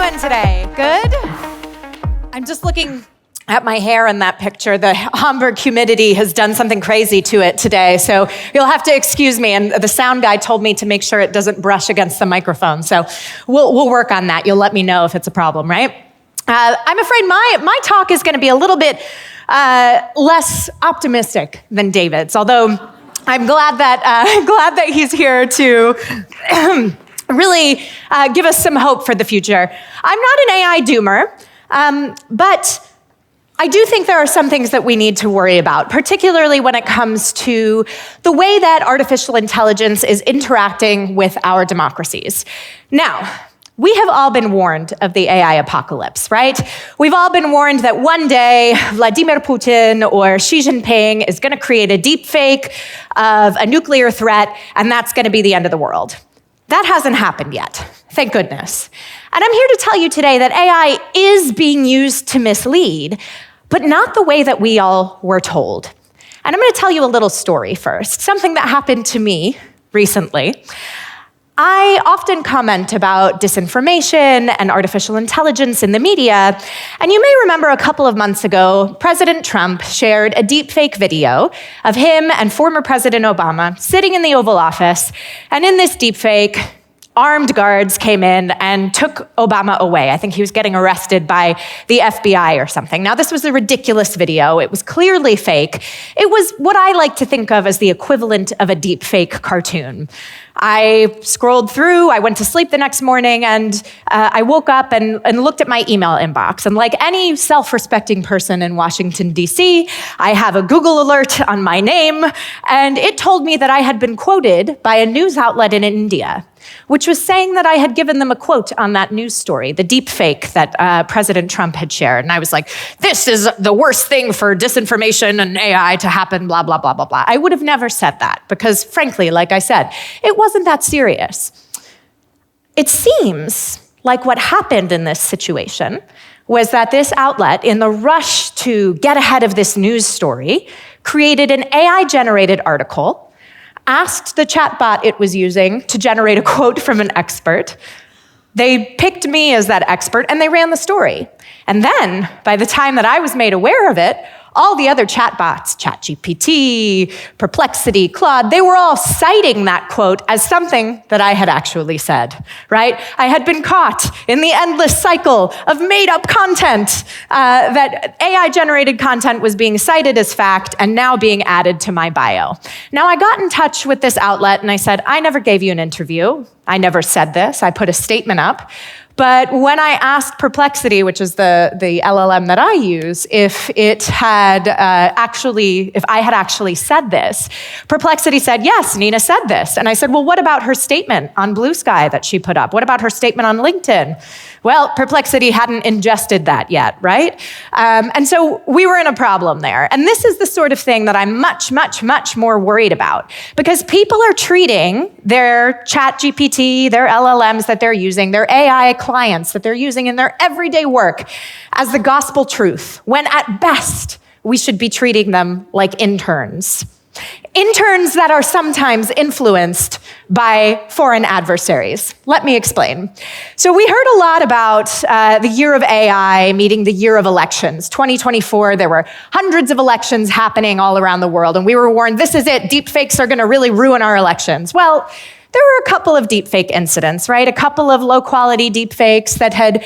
doing today? Good? I'm just looking at my hair in that picture. The Hamburg humidity has done something crazy to it today, so you'll have to excuse me. And the sound guy told me to make sure it doesn't brush against the microphone, so we'll work on that. You'll let me know if it's a problem, right? I'm afraid my talk is going to be a little bit less optimistic than David's, although I'm glad that he's here to really give us some hope for the future. I'm not an AI doomer, but I do think there are some things that we need to worry about, particularly when it comes to the way that artificial intelligence is interacting with our democracies. Now, we have all been warned of the AI apocalypse, right? We've all been warned that one day Vladimir Putin or Xi Jinping is going to create a deep fake of a nuclear threat, and that's going to be the end of the world. That hasn't happened yet, thank goodness. And I'm here to tell you today that AI is being used to mislead, but not the way that we all were told. And I'm going to tell you a little story first, something that happened to me recently. I often comment about disinformation and artificial intelligence in the media, and you may remember a couple of months ago, President Trump shared a deepfake video of him and former President Obama sitting in the Oval Office, and in this deepfake, armed guards came in and took Obama away. I think he was getting arrested by the FBI or something. Now, this was a ridiculous video. It was clearly fake. It was what I like to think of as the equivalent of a deepfake cartoon. I scrolled through, I went to sleep the next morning, and I woke up and looked at my email inbox. And like any self-respecting person in Washington, D.C., I have a Google alert on my name, and it told me that I had been quoted by a news outlet in India, which was saying that I had given them a quote on that news story, the deep fake that President Trump had shared. And I was like, this is the worst thing for disinformation and AI to happen, blah, blah, blah, blah, blah. I would have never said that because, frankly, like I said, it wasn't that serious. It seems like what happened in this situation was that this outlet, in the rush to get ahead of this news story, created an AI-generated article, asked the chatbot it was using to generate a quote from an expert. They picked me as that expert, and they ran the story. And then, by the time that I was made aware of it, all the other chatbots, ChatGPT, Perplexity, Claude, they were all citing that quote as something that I had actually said, right? I had been caught in the endless cycle of made-up content, that AI-generated content was being cited as fact and now being added to my bio. Now, I got in touch with this outlet and I said, I never gave you an interview. I never said this. I put a statement up. But when I asked Perplexity, which is the LLM that I use, if I had actually said this, Perplexity said, yes, Nina said this. And I said, well, what about her statement on Blue Sky that she put up? What about her statement on LinkedIn? Well, Perplexity hadn't ingested that yet, right? And so we were in a problem there. And this is the sort of thing that I'm much, much, much more worried about, because people are treating their ChatGPT, their LLMs that they're using, their AI clients that they're using in their everyday work as the gospel truth, when at best, we should be treating them like interns. Interns that are sometimes influenced by foreign adversaries. Let me explain. So we heard a lot about the year of AI meeting the year of elections. 2024, there were hundreds of elections happening all around the world, and we were warned, this is it, deepfakes are gonna really ruin our elections. Well, there were a couple of deepfake incidents, right? A couple of low-quality deepfakes that had,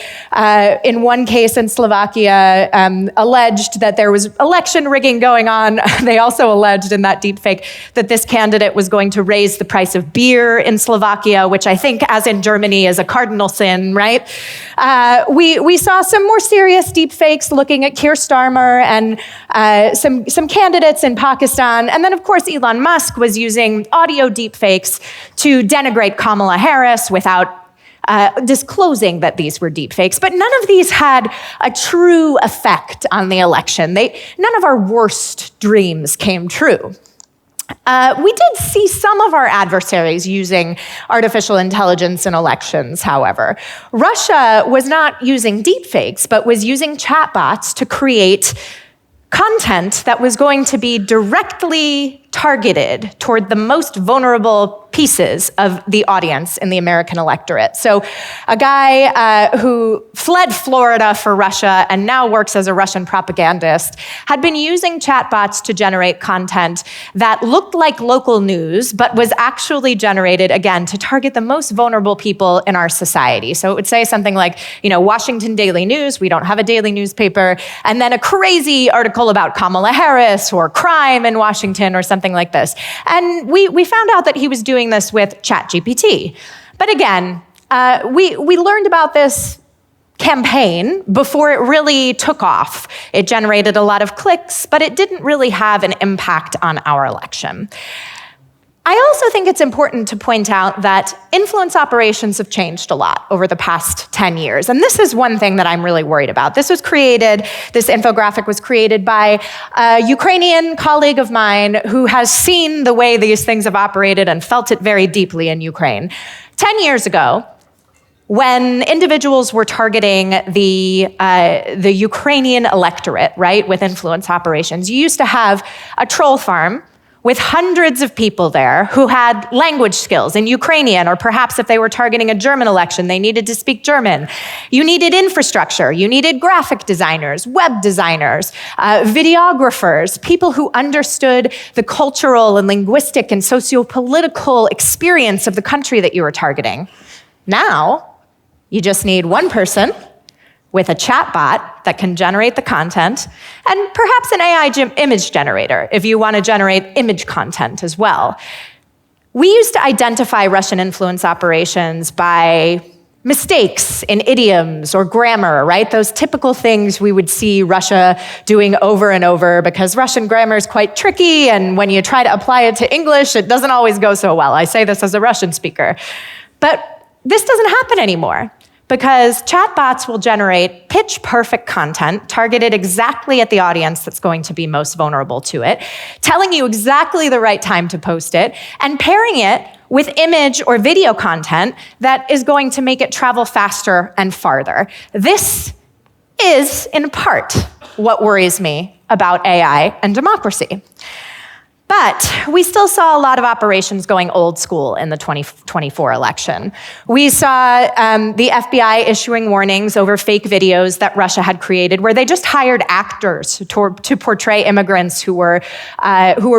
in one case in Slovakia, alleged that there was election rigging going on. They also alleged in that deepfake that this candidate was going to raise the price of beer in Slovakia, which I think, as in Germany, is a cardinal sin, right? We saw some more serious deepfakes looking at Keir Starmer and some candidates in Pakistan. And then, of course, Elon Musk was using audio deepfakes to denigrate Kamala Harris without disclosing that these were deepfakes. But none of these had a true effect on the election. None of our worst dreams came true. We did see some of our adversaries using artificial intelligence in elections, however. Russia was not using deepfakes, but was using chatbots to create content that was going to be directly targeted toward the most vulnerable pieces of the audience in the American electorate. So a guy who fled Florida for Russia and now works as a Russian propagandist had been using chatbots to generate content that looked like local news, but was actually generated, again, to target the most vulnerable people in our society. So it would say something like, Washington Daily News, we don't have a daily newspaper, and then a crazy article about Kamala Harris or crime in Washington or something like this. And we found out that he was doing this with ChatGPT. But again, we learned about this campaign before it really took off. It generated a lot of clicks, but it didn't really have an impact on our election. I also think it's important to point out that influence operations have changed a lot over the past 10 years. And this is one thing that I'm really worried about. This infographic was created by a Ukrainian colleague of mine who has seen the way these things have operated and felt it very deeply in Ukraine. 10 years ago, when individuals were targeting the Ukrainian electorate, right, with influence operations, you used to have a troll farm with hundreds of people there who had language skills in Ukrainian, or perhaps if they were targeting a German election, they needed to speak German. You needed infrastructure. You needed graphic designers, web designers, videographers, people who understood the cultural and linguistic and socio-political experience of the country that you were targeting. Now, you just need one person with a chatbot that can generate the content, and perhaps an AI image generator if you want to generate image content as well. We used to identify Russian influence operations by mistakes in idioms or grammar, right? Those typical things we would see Russia doing over and over, because Russian grammar is quite tricky, and when you try to apply it to English, it doesn't always go so well. I say this as a Russian speaker. But this doesn't happen anymore, because chatbots will generate pitch-perfect content targeted exactly at the audience that's going to be most vulnerable to it, telling you exactly the right time to post it, and pairing it with image or video content that is going to make it travel faster and farther. This is, in part, what worries me about AI and democracy. But we still saw a lot of operations going old school in the 2024 election. We saw the FBI issuing warnings over fake videos that Russia had created, where they just hired actors to portray immigrants who were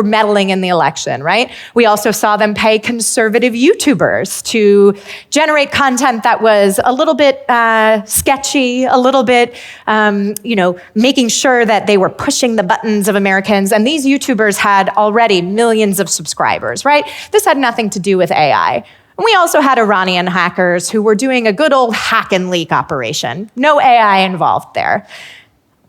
meddling in the election, right? We also saw them pay conservative YouTubers to generate content that was a little bit sketchy, a little bit, making sure that they were pushing the buttons of Americans. And these YouTubers had already millions of subscribers, right? This had nothing to do with AI. And we also had Iranian hackers who were doing a good old hack and leak operation. No AI involved there.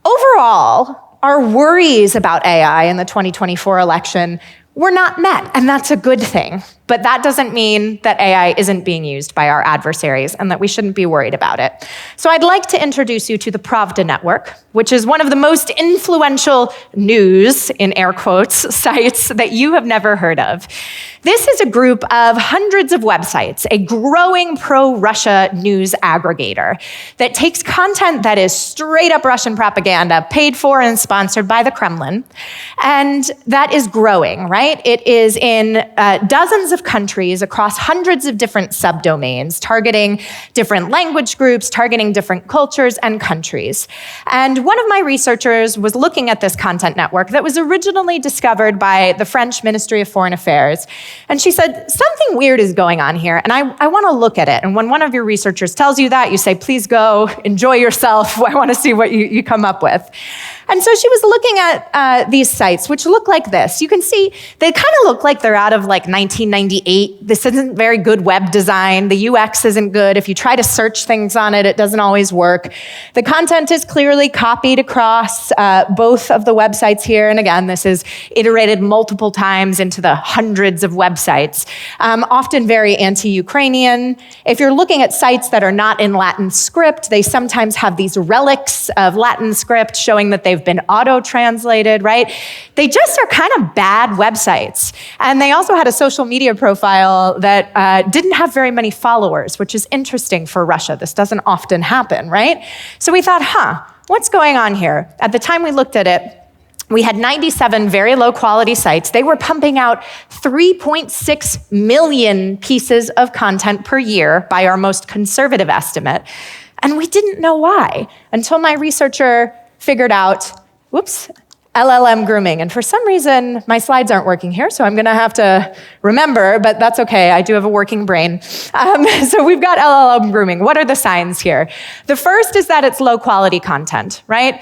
Overall, our worries about AI in the 2024 election were not met, and that's a good thing. But that doesn't mean that AI isn't being used by our adversaries and that we shouldn't be worried about it. So I'd like to introduce you to the Pravda Network, which is one of the most influential news, in air quotes, sites that you have never heard of. This is a group of hundreds of websites, a growing pro-Russia news aggregator that takes content that is straight up Russian propaganda, paid for and sponsored by the Kremlin, and that is growing, right? It is in dozens of countries across hundreds of different subdomains, targeting different language groups, targeting different cultures and countries. And one of my researchers was looking at this content network that was originally discovered by the French Ministry of Foreign Affairs. And she said, something weird is going on here, and I want to look at it. And when one of your researchers tells you that, you say, please go, enjoy yourself. I want to see what you come up with. And so she was looking at these sites, which look like this. You can see they kind of look like they're out of like 1998. This isn't very good web design. The UX isn't good. If you try to search things on it, it doesn't always work. The content is clearly copied across both of the websites here. And again, this is iterated multiple times into the hundreds of websites, often very anti-Ukrainian. If you're looking at sites that are not in Latin script, they sometimes have these relics of Latin script showing that they've been auto-translated, right? They just are kind of bad websites. And they also had a social media profile that didn't have very many followers, which is interesting for Russia. This doesn't often happen, right? So we thought, what's going on here? At the time we looked at it, We had 97 very low quality sites. They were pumping out 3.6 million pieces of content per year by our most conservative estimate. And we didn't know why until my researcher figured out, LLM grooming. And for some reason, my slides aren't working here, so I'm gonna have to remember, but that's okay, I do have a working brain. So we've got LLM grooming. What are the signs here? The first is that it's low quality content, right?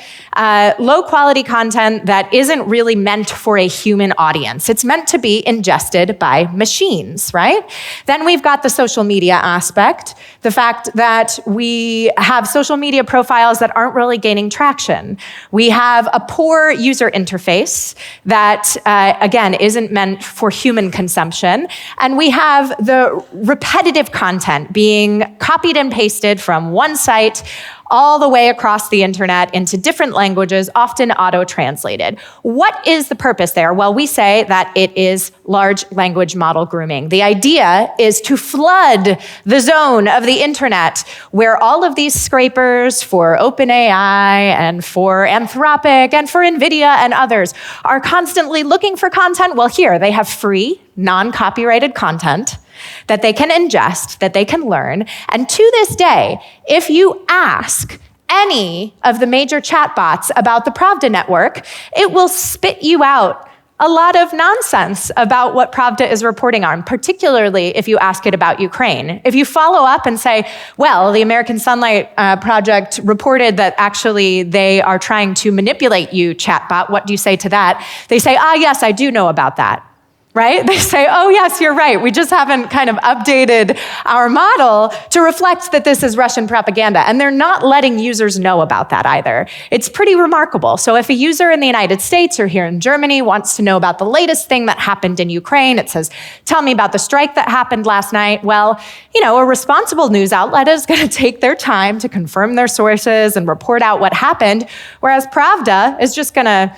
Low quality content that isn't really meant for a human audience. It's meant to be ingested by machines, right? Then we've got the social media aspect, the fact that we have social media profiles that aren't really gaining traction. We have a poor user interface that, again, isn't meant for human consumption. And we have the repetitive content being copied and pasted from one site all the way across the internet into different languages, often auto-translated. What is the purpose there? Well, we say that it is large language model grooming. The idea is to flood the zone of the internet where all of these scrapers for OpenAI and for Anthropic and for NVIDIA and others are constantly looking for content. Well, here they have free, non-copyrighted content that they can ingest, that they can learn. And to this day, if you ask any of the major chatbots about the Pravda network, it will spit you out a lot of nonsense about what Pravda is reporting on, particularly if you ask it about Ukraine. If you follow up and say, well, the American Sunlight Project reported that actually they are trying to manipulate you, chatbot, what do you say to that? They say, yes, I do know about that. Right? They say, oh, yes, you're right. We just haven't kind of updated our model to reflect that this is Russian propaganda. And they're not letting users know about that either. It's pretty remarkable. So if a user in the United States or here in Germany wants to know about the latest thing that happened in Ukraine, it says, tell me about the strike that happened last night. Well, a responsible news outlet is going to take their time to confirm their sources and report out what happened, whereas Pravda is just going to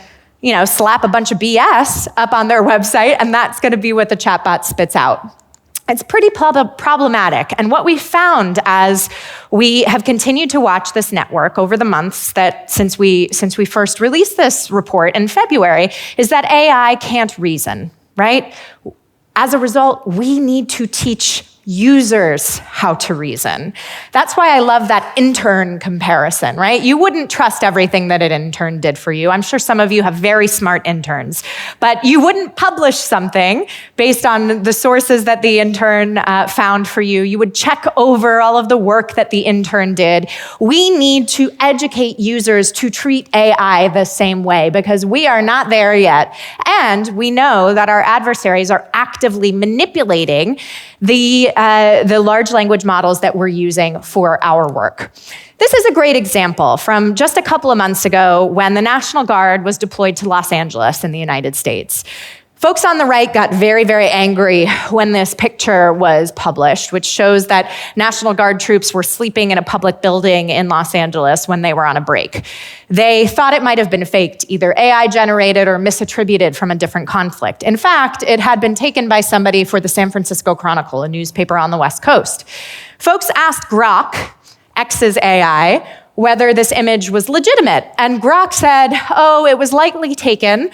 slap a bunch of BS up on their website, and that's going to be what the chatbot spits out. It's pretty problematic. And what we found as we have continued to watch this network over the months that since we first released this report in February is that AI can't reason, right? As a result, we need to teach users how to reason. That's why I love that intern comparison, right? You wouldn't trust everything that an intern did for you. I'm sure some of you have very smart interns, but you wouldn't publish something based on the sources that the intern found for you. You would check over all of the work that the intern did. We need to educate users to treat AI the same way because we are not there yet. And we know that our adversaries are actively manipulating the large language models that we're using for our work. This is a great example from just a couple of months ago when the National Guard was deployed to Los Angeles in the United States. Folks on the right got very, very angry when this picture was published, which shows that National Guard troops were sleeping in a public building in Los Angeles when they were on a break. They thought it might have been faked, either AI generated or misattributed from a different conflict. In fact, it had been taken by somebody for the San Francisco Chronicle, a newspaper on the West Coast. Folks asked Grok, X's AI, whether this image was legitimate. And Grok said, it was likely taken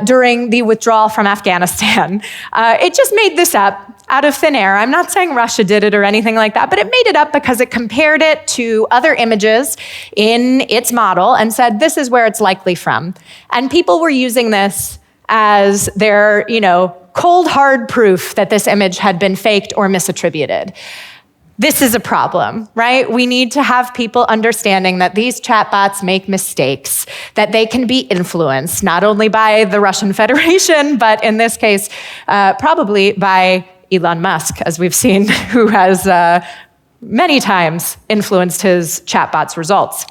during the withdrawal from Afghanistan. It just made this up out of thin air. I'm not saying Russia did it or anything like that, but it made it up because it compared it to other images in its model and said, this is where it's likely from. And people were using this as their, cold, hard proof that this image had been faked or misattributed. This is a problem, right? We need to have people understanding that these chatbots make mistakes, that they can be influenced, not only by the Russian Federation, but in this case, probably by Elon Musk, as we've seen, who has many times influenced his chatbot's results.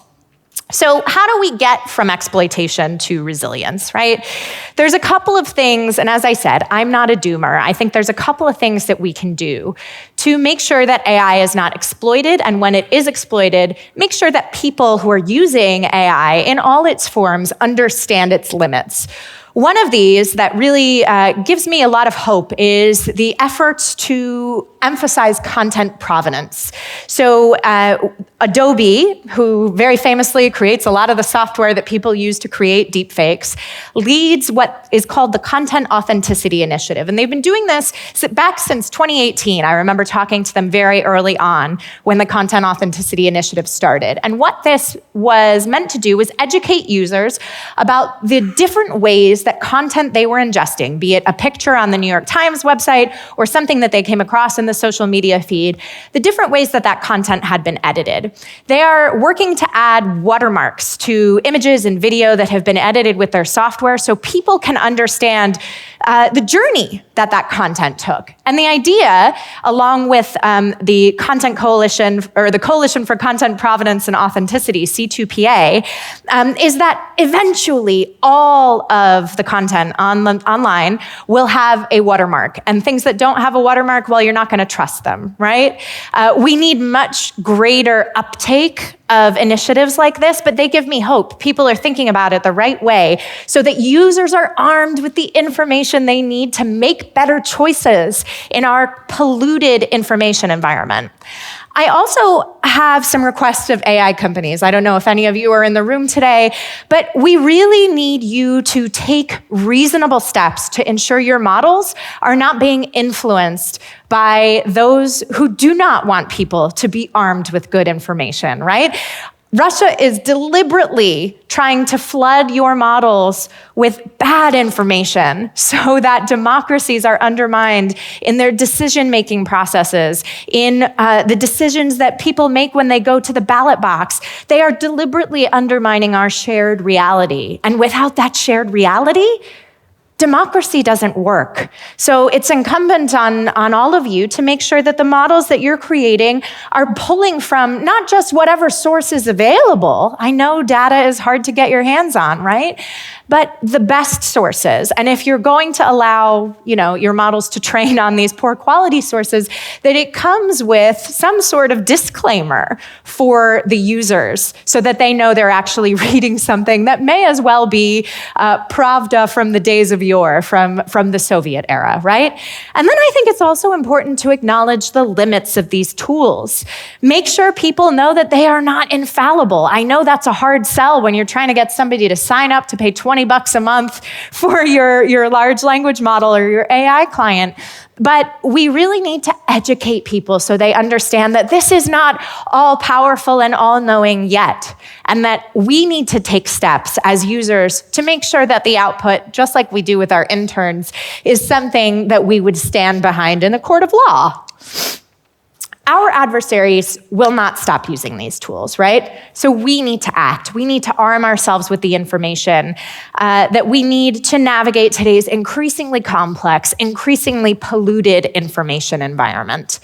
So how do we get from exploitation to resilience, right? There's a couple of things, and as I said, I'm not a doomer. I think there's a couple of things that we can do to make sure that AI is not exploited, and when it is exploited, make sure that people who are using AI in all its forms understand its limits. One of these that really gives me a lot of hope is the efforts to emphasize content provenance. So Adobe, who very famously creates a lot of the software that people use to create deepfakes, leads what is called the Content Authenticity Initiative. And they've been doing this back since 2018. I remember talking to them very early on when the Content Authenticity Initiative started. And what this was meant to do was educate users about the different ways that content they were ingesting, be it a picture on the New York Times website or something that they came across in the social media feed, the different ways that that content had been edited. They are working to add watermarks to images and video that have been edited with their software so people can understand the journey that that content took. And the idea, along with the Content Coalition, or the Coalition for Content Provenance and Authenticity, C2PA, is that eventually all of the content online will have a watermark. And things that don't have a watermark, well, you're not going to trust them, right? We need much greater uptake of initiatives like this, but they give me hope. People are thinking about it the right way so that users are armed with the information they need to make better choices in our polluted information environment. I also have some requests of AI companies. I don't know if any of you are in the room today, but we really need you to take reasonable steps to ensure your models are not being influenced by those who do not want people to be armed with good information, right? Russia is deliberately trying to flood your models with bad information so that democracies are undermined in their decision-making processes, in the decisions that people make when they go to the ballot box. They are deliberately undermining our shared reality. And without that shared reality, democracy doesn't work. So it's incumbent on all of you to make sure that the models that you're creating are pulling from not just whatever source is available. I know data is hard to get your hands on, right? But the best sources. And if you're going to allow, your models to train on these poor quality sources, that it comes with some sort of disclaimer for the users so that they know they're actually reading something that may as well be Pravda from the days of yore, from the Soviet era, right? And then I think it's also important to acknowledge the limits of these tools. Make sure people know that they are not infallible. I know that's a hard sell when you're trying to get somebody to sign up to pay $20 a month for your large language model or your AI client. But we really need to educate people so they understand that this is not all-powerful and all-knowing yet, and that we need to take steps as users to make sure that the output, just like we do with our interns, is something that we would stand behind in a court of law. Our adversaries will not stop using these tools, right? So we need to act. We need to arm ourselves with the information that we need to navigate today's increasingly complex, increasingly polluted information environment.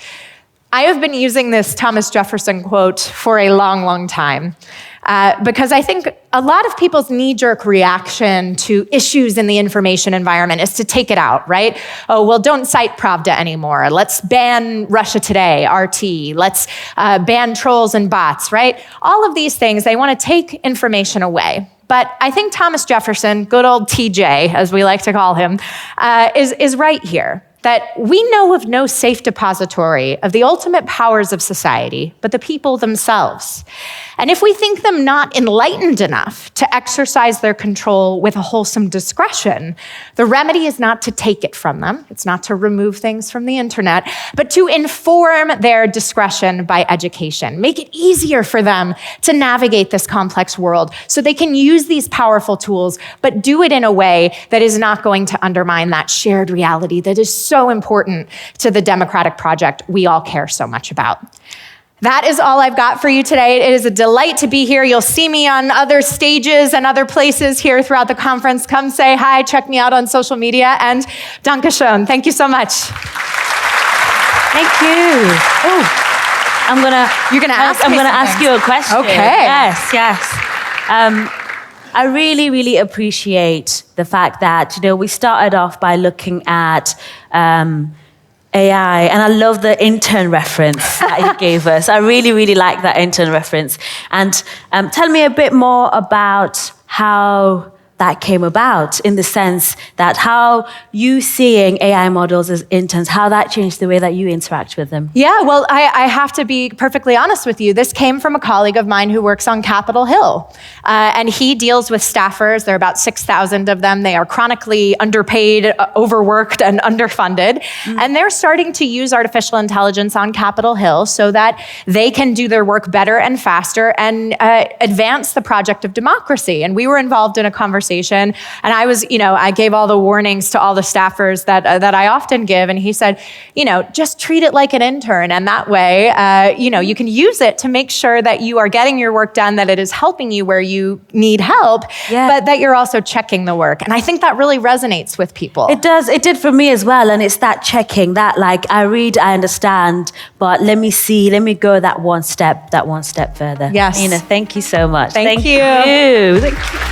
I have been using this Thomas Jefferson quote for a long, long time because I think a lot of people's knee-jerk reaction to issues in the information environment is to take it out, right? Oh, well, don't cite Pravda anymore. Let's ban Russia Today, RT. Let's ban trolls and bots, right? All of these things, they want to take information away. But I think Thomas Jefferson, good old TJ, as we like to call him, is right here. That we know of no safe depository of the ultimate powers of society, but the people themselves. And if we think them not enlightened enough to exercise their control with a wholesome discretion, the remedy is not to take it from them. It's not to remove things from the internet, but to inform their discretion by education. Make it easier for them to navigate this complex world so they can use these powerful tools, but do it in a way that is not going to undermine that shared reality that is so important to the democratic project we all care so much about. That is all I've got for you today. It is a delight to be here. You'll see me on other stages and other places here throughout the conference. Come say hi, check me out on social media, and Dankeschön. Thank you so much. Thank you. Oh, I'm gonna ask you a question. Okay. Yes. I really, really appreciate the fact that, we started off by looking at AI, and I love the intern reference that you gave us. I really, really like that intern reference. And tell me a bit more about how that came about, in the sense that how you seeing AI models as interns, how that changed the way that you interact with them? Yeah, well, I have to be perfectly honest with you. This came from a colleague of mine who works on Capitol Hill. And he deals with staffers. There are about 6,000 of them. They are chronically underpaid, overworked, and underfunded. And they're starting to use artificial intelligence on Capitol Hill so that they can do their work better and faster and advance the project of democracy. And we were involved in a conversation, and I gave all the warnings to all the staffers that I often give, and he said, just treat it like an intern, and that way, you can use it to make sure that you are getting your work done, that it is helping you where you need help, but that you're also checking the work. And I think that really resonates with people. It does. It did for me as well, and it's that checking, that like, I read, I understand, but let me go that one step further. Yes. Nina, thank you so much. Thank you. Thank you.